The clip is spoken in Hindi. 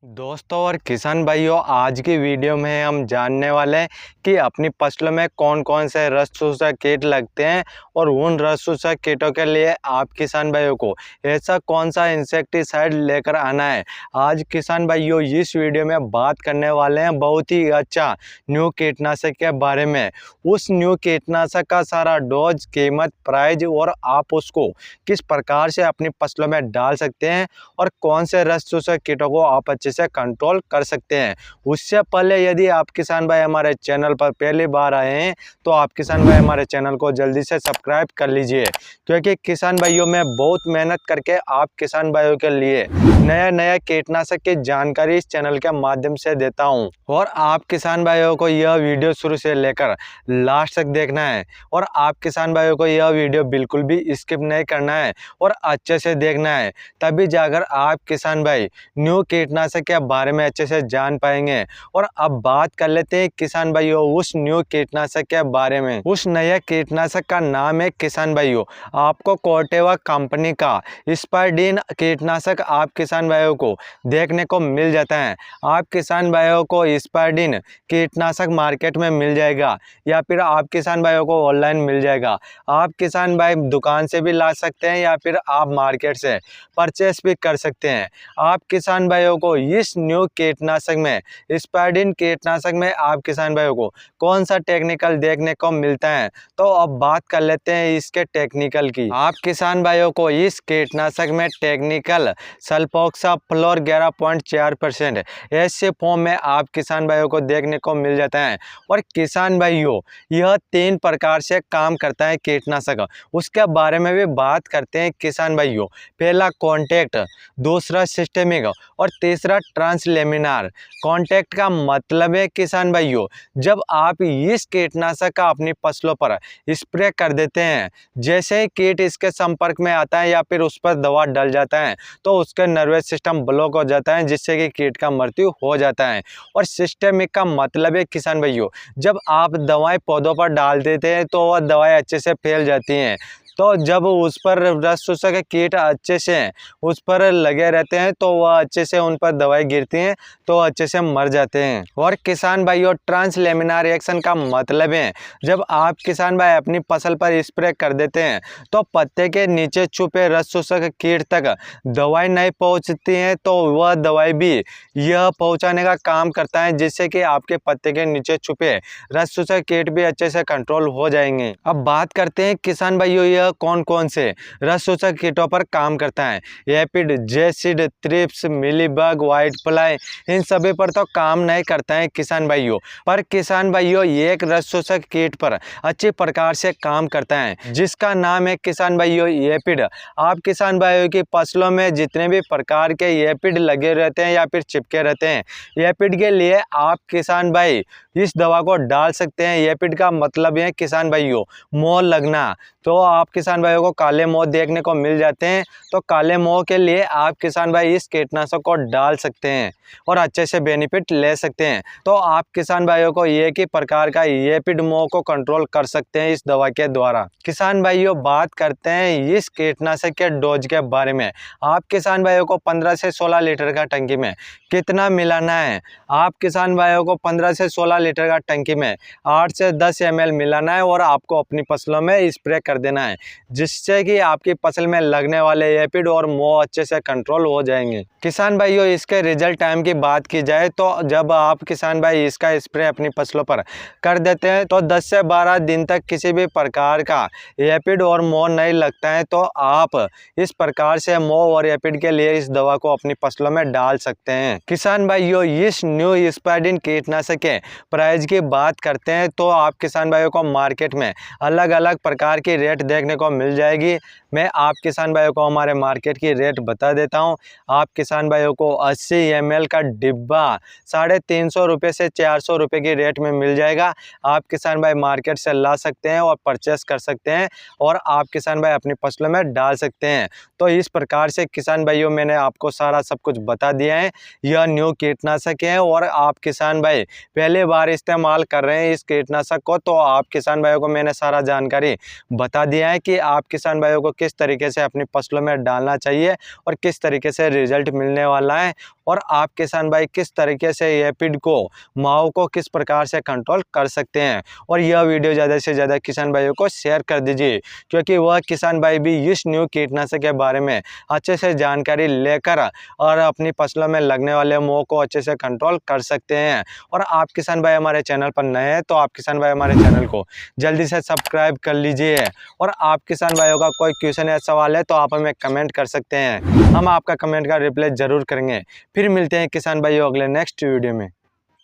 दोस्तों और किसान भाइयों, आज की वीडियो में हम जानने वाले हैं कि अपनी फसलों में कौन कौन से रस्ट शोषक कीट लगते हैं और उन रस्ट शोषक कीटों के लिए आप किसान भाइयों को ऐसा कौन सा इंसेक्टिसाइड लेकर आना है। आज किसान भाइयों इस वीडियो में बात करने वाले हैं बहुत ही अच्छा न्यू कीटनाशक के बारे में। उस न्यू कीटनाशक का सारा डोज, कीमत, प्राइस और आप उसको किस प्रकार से अपनी फसलों में डाल सकते हैं और कौन से रस्ट शोषक कीटों को आप अच्छे से कंट्रोल कर सकते हैं। उससे पहले यदि आप किसान भाई हमारे चैनल पर पहली बार आए हैं तो आप किसान भाई हमारे चैनल को जल्दी से सब्सक्राइब कर लीजिए, क्योंकि किसान भाइयों में बहुत मेहनत करके आप किसान भाइयों के लिए नया नया कीटनाशक की जानकारी इस चैनल के माध्यम से देता हूं। और आप किसान भाइयों को यह वीडियो शुरू से लेकर लास्ट तक देखना है और आप किसान भाइयों को यह वीडियो बिल्कुल भी स्किप नहीं करना है और अच्छे से देखना है, तभी जाकर आप किसान भाई न्यू कीटनाशक के बारे में अच्छे से जान पाएंगे। और अब बात कर लेते हैं किसान भाइयों उस न्यू कीटनाशक के बारे में। उस नए कीटनाशक का नाम है किसान भाइयों, आपको कोर्टेवा कंपनी का स्पाइडीन कीटनाशक आप किसान भाइयों को देखने को मिल जाता है। आप किसान भाइयों को स्पाइडीन कीटनाशक मार्केट में मिल जाएगा या फिर आप किसान भाइयों को ऑनलाइन मिल जाएगा। आप किसान भाई दुकान से भी ला सकते हैं या फिर आप मार्केट से परचेस भी कर सकते हैं। आप किसान भाइयों को इस न्यू कीटनाशक में, स्पाइडीन कीटनाशक में आप किसान भाइयों को कौन सा टेक्निकल देखने को मिलता है, तो अब बात कर लेते हैं इसके टेक्निकल की। आप किसान भाइयों को इस कीटनाशक में टेक्निकल सल्फोक्साफ्लोर 11.4% ऐसे फॉर्म में आप किसान भाइयों को देखने को मिल जाता है। और किसान भाइयों यह 3 प्रकार से काम करता है कीटनाशक, उसके बारे में भी बात करते हैं किसान भाइयों। पहला कॉन्टैक्ट, दूसरा सिस्टेमिक और तीसरा ट्रांसलेमिनार। कॉन्टैक्ट का मतलब है किसान भाइयों जब आप इस कीटनाशक का अपनी फसलों पर स्प्रे कर देते हैं, जैसे ही कीट इसके संपर्क में आता है या फिर उस पर दवा डल जाता है तो उसका नर्वस सिस्टम ब्लॉक हो जाता है, जिससे कि कीट का मृत्यु हो जाता है। और सिस्टेमिक का मतलब है किसान भाइयों जब आप दवाएं पौधों पर डाल देते हैं तो वह दवाएं अच्छे से फैल जाती हैं, तो जब उस पर रस शोषक कीट अच्छे से उस पर लगे रहते हैं तो वह अच्छे से उन पर दवाई गिरती हैं तो अच्छे से मर जाते हैं। और किसान भाइयों ट्रांसलेमिनार रिएक्शन का मतलब है जब आप किसान भाई अपनी फसल पर स्प्रे कर देते हैं तो पत्ते के नीचे छुपे रस शोषक कीट तक दवाई नहीं पहुंचती है, तो वह दवाई भी यह पहुंचाने का काम करता है, जिससे कि आपके पत्ते के नीचे छुपे रस शोषक कीट भी अच्छे से कंट्रोल हो जाएंगे। अब बात करते हैं किसान भाइयों यह कौन कौन से रस शोषक कीटों पर काम करता है। Aphid, jassid, thrips, mealybug, white fly, इन सभी पर तो काम नहीं करता है किसान भाइयों, पर किसान भाइयों एक रस शोषक कीट पर अच्छी प्रकार से काम करता है जिसका नाम है किसान भाइयों एपिड। आप किसान भाइयों की फसलों में जितने भी प्रकार के एपिड लगे रहते हैं या फिर चिपके रहते हैं, एपिड के लिए आप किसान भाई इस दवा को डाल सकते हैं। एपिड का मतलब है किसान भाइयों मोह लगना, तो आप किसान भाइयों को काले मोह देखने को मिल जाते हैं, तो काले मोह के लिए आप किसान भाई इस कीटनाशक को डाल सकते हैं और अच्छे से बेनिफिट ले सकते हैं। तो आप किसान भाइयों को एक ही प्रकार का एपिड मोह को कंट्रोल कर सकते हैं इस दवा के द्वारा। किसान भाइयों बात करते हैं इस कीटनाशक के डोज के बारे में। आप किसान भाइयों को 15 से 16 लीटर का टंकी में कितना मिलाना है। आप किसान भाइयों को 15 से 16 लीटर का टंकी में 8 से 10 ml मिलाना है और आपको अपनी फसलों में स्प्रे कर देना है, जिससे कि आपकी फसल में लगने वाले एपिड और मोह अच्छे से कंट्रोल हो जाएंगे। किसान भाइयों इसके रिजल्ट टाइम की बात की जाए तो जब आप किसान भाई इसका स्प्रे अपनी फसलों पर कर देते हैं तो 10 से 12 दिन तक किसी भी प्रकार का एपिड और मोह नहीं लगता है, तो आप इस प्रकार से मोह और एपिड के लिए इस दवा को अपनी फसलों में डाल सकते हैं। किसान भाइयों इस न्यू स्पाइडीन कीटनाशक के प्राइस की बात करते हैं तो आप किसान भाइयों को मार्केट में अलग अलग प्रकार की रेट देखने को मिल जाएगी। मैं आप किसान भाइयों को हमारे मार्केट की रेट बता देता हूं। आप किसान भाइयों को 80 ml का डिब्बा 350 रुपये से 400 रुपये की रेट में मिल जाएगा। आप किसान भाई मार्केट से ला सकते हैं और परचेस कर सकते हैं और आप किसान भाई अपनी फसलों में डाल सकते हैं। तो इस प्रकार से किसान भाइयों मैंने आपको सारा सब कुछ बता दिया है। यह न्यू कीटनाशक है और आप किसान भाई पहले बार इस्तेमाल कर रहे हैं इस कीटनाशक को, तो आप किसान भाइयों को मैंने सारा जानकारी बता दिया है कि आप किसान भाइयों को किस तरीके से अपनी फसलों में डालना चाहिए और किस तरीके से रिजल्ट मिलने वाला है। और आप किसान भाई किस तरीके से एफिड को, माहो को किस प्रकार से कंट्रोल कर सकते हैं। और यह वीडियो ज़्यादा से ज़्यादा किसान भाइयों को शेयर कर दीजिए, क्योंकि वह किसान भाई भी इस न्यू कीटनाशक के बारे में अच्छे से जानकारी लेकर और अपनी फसलों में लगने वाले मोह को अच्छे से कंट्रोल कर सकते हैं। और आप किसान भाई हमारे चैनल पर नए हैं तो आप किसान भाई हमारे चैनल को जल्दी से सब्सक्राइब कर लीजिए। और आप किसान भाइयों का कोई क्वेश्चन या सवाल है तो आप हमें कमेंट कर सकते हैं, हम आपका कमेंट का रिप्लाई ज़रूर करेंगे। फिर मिलते हैं किसान भाइयों अगले नेक्स्ट वीडियो में।